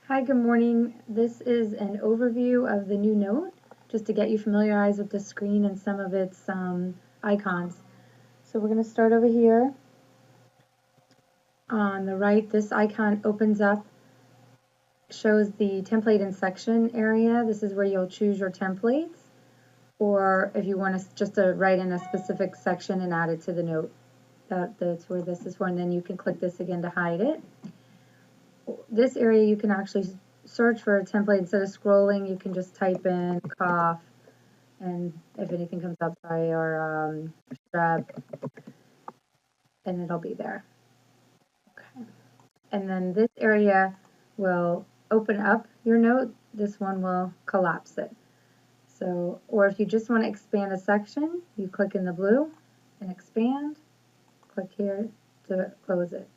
Hi, good morning. This is an overview of the new Note, just to get you familiarized with the screen and some of its icons. So we're going to start over here. On the right, this icon opens up, shows the template and section area. This is where you'll choose your templates, or if you want to just to write in a specific section and add it to the note. That's where this is for, and then you can click this again to hide it. This area you can actually search for a template. Instead of scrolling, you can just type in cough, and if anything comes up, sorry, or strep, and it'll be there. Okay. And then this area will open up your note. This one will collapse it. So, or if you just want to expand a section, you click in the blue and expand, click here to close it.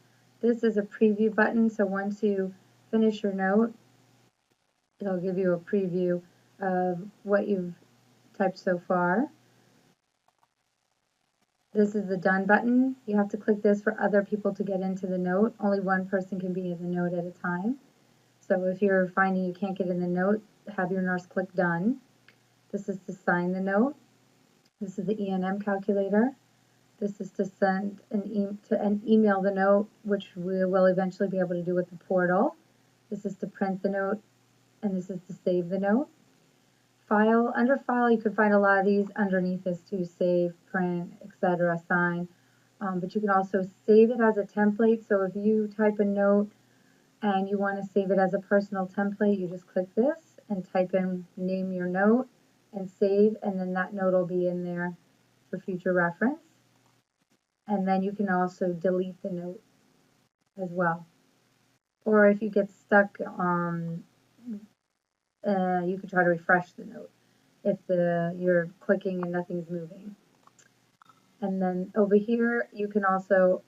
This is a preview button, so once you finish your note, it'll give you a preview of what you've typed so far. This is the done button. You have to click this for other people to get into the note. Only one person can be in the note at a time. So if you're finding you can't get in the note, have your nurse click done. This is to sign the note. This is the E&M calculator. This is to send an email the note, which we will eventually be able to do with the portal. This is to print the note, and this is to save the note. File, under file, you can find a lot of these underneath this too: save, print, etc., sign. But you can also save it as a template. So if you type a note and you want to save it as a personal template, you just click this and type in, name your note and save, and then that note will be in there for future reference. And then you can also delete the note as well. Or if you get stuck, you can try to refresh the note if you're clicking and nothing's moving. And then over here, you can also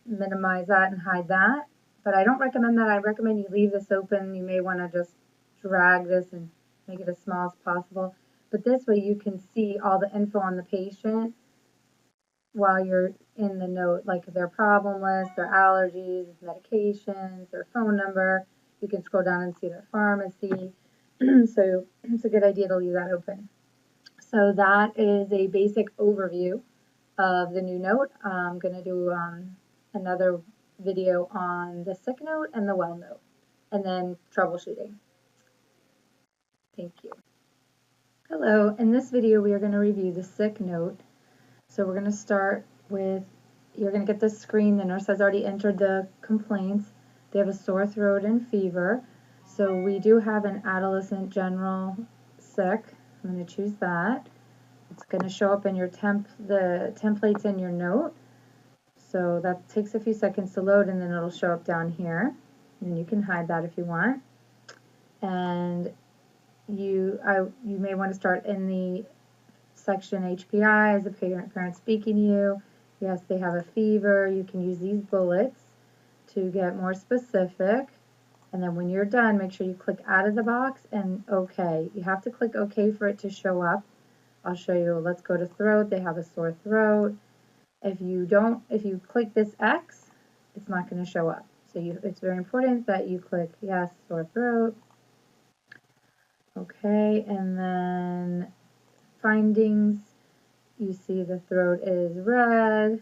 minimize that and hide that. But I don't recommend that. I recommend you leave this open. You may want to just drag this and make it as small as possible. But this way you can see all the info on the patient while you're in the note, like their problem list, their allergies, medications, their phone number. You can scroll down and see their pharmacy. So it's a good idea to leave that open. So that is a basic overview of the new note. I'm going to do another video on the sick note and the well note, and then troubleshooting. Thank you. Hello, in this video we are going to review the sick note. So we're going to start with, you're going to get this screen. The nurse has already entered the complaints. They have a sore throat and fever. So we do have an adolescent general sick. I'm going to choose that. It's going to show up in your the templates in your note. So that takes a few seconds to load, and then it'll show up down here. And you can hide that if you want. And you may want to start in the section HPI as a parent speaking to you. Yes, they have a fever. You can use these bullets to get more specific. And then when you're done, make sure you click out of the box and OK. You have to click OK for it to show up. I'll show you. Let's go to throat. They have a sore throat. If you click this X, it's not going to show up. So it's very important that you click yes, sore throat. Okay, and then findings, you see the throat is red.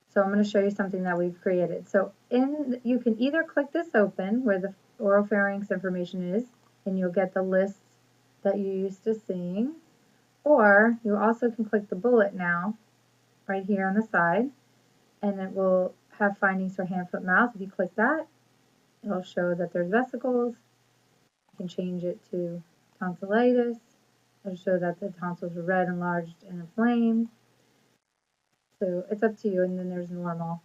So I'm going to show you something that we've created. So you can either click this open where the oropharynx information is, and you'll get the lists that you're used to seeing, or you also can click the bullet now right here on the side, and it will have findings for hand, foot, mouth. If you click that, it'll show that there's vesicles. You can change it to tonsillitis. It'll show that the tonsils are red, enlarged, and inflamed. So it's up to you. And then there's normal.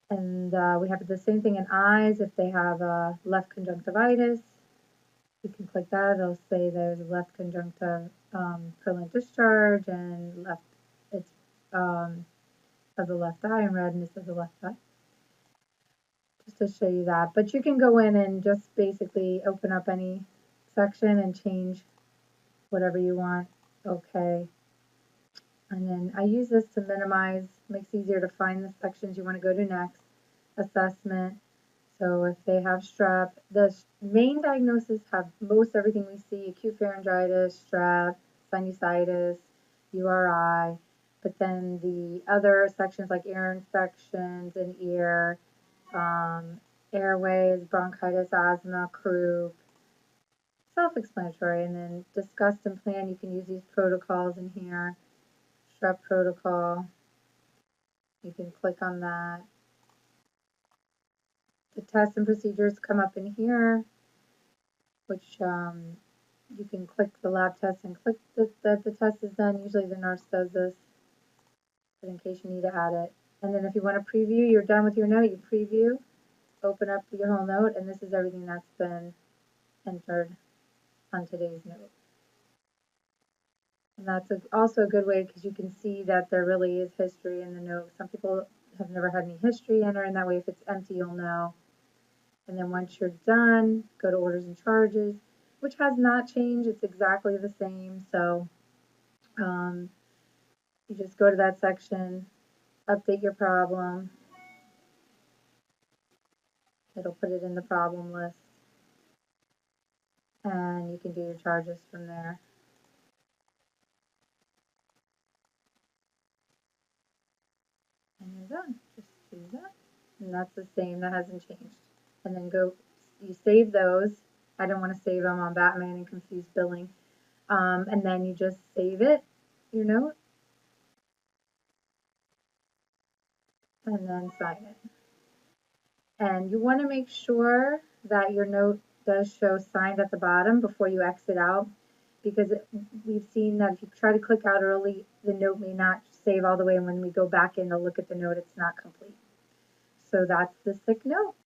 And we have the same thing in eyes. If they have left conjunctivitis, you can click that. It'll say there's left conjunctive purulent discharge and left, it's of the left eye and redness of the left eye. Just to show you that. But you can go in and just basically open up any section and change whatever you want. Okay. And then I use this to minimize, makes it easier to find the sections you want to go to next. Assessment. So if they have strep, the main diagnosis have most everything we see: acute pharyngitis, strep, sinusitis, URI. But then the other sections like ear infections and ear, airways, bronchitis, asthma, croup, self-explanatory. And then discuss and plan, you can use these protocols in here. Strep protocol, you can click on that. The tests and procedures come up in here, which you can click the lab test and click that the test is done. Usually the nurse does this, but in case you need to add it. And then if you want to preview, you're done with your note, you preview, open up your whole note, and this is everything that's been entered on today's note. And that's also a good way because you can see that there really is history in the note. Some people have never had any history enter, and that way if it's empty, you'll know. And then once you're done, go to orders and charges, which has not changed. It's exactly the same. So you just go to that section, update your problem. It'll put it in the problem list. And you can do your charges from there. And you're done. Just do that. And that's the same. That hasn't changed. And then you save those. I don't want to save them on Batman and Confused Billing. And then you just save it, your note, and then sign it. And you want to make sure that your note does show signed at the bottom before you exit out, because we've seen that if you try to click out early, the note may not save all the way, and when we go back in to look at the note, it's not complete. So that's the sick note.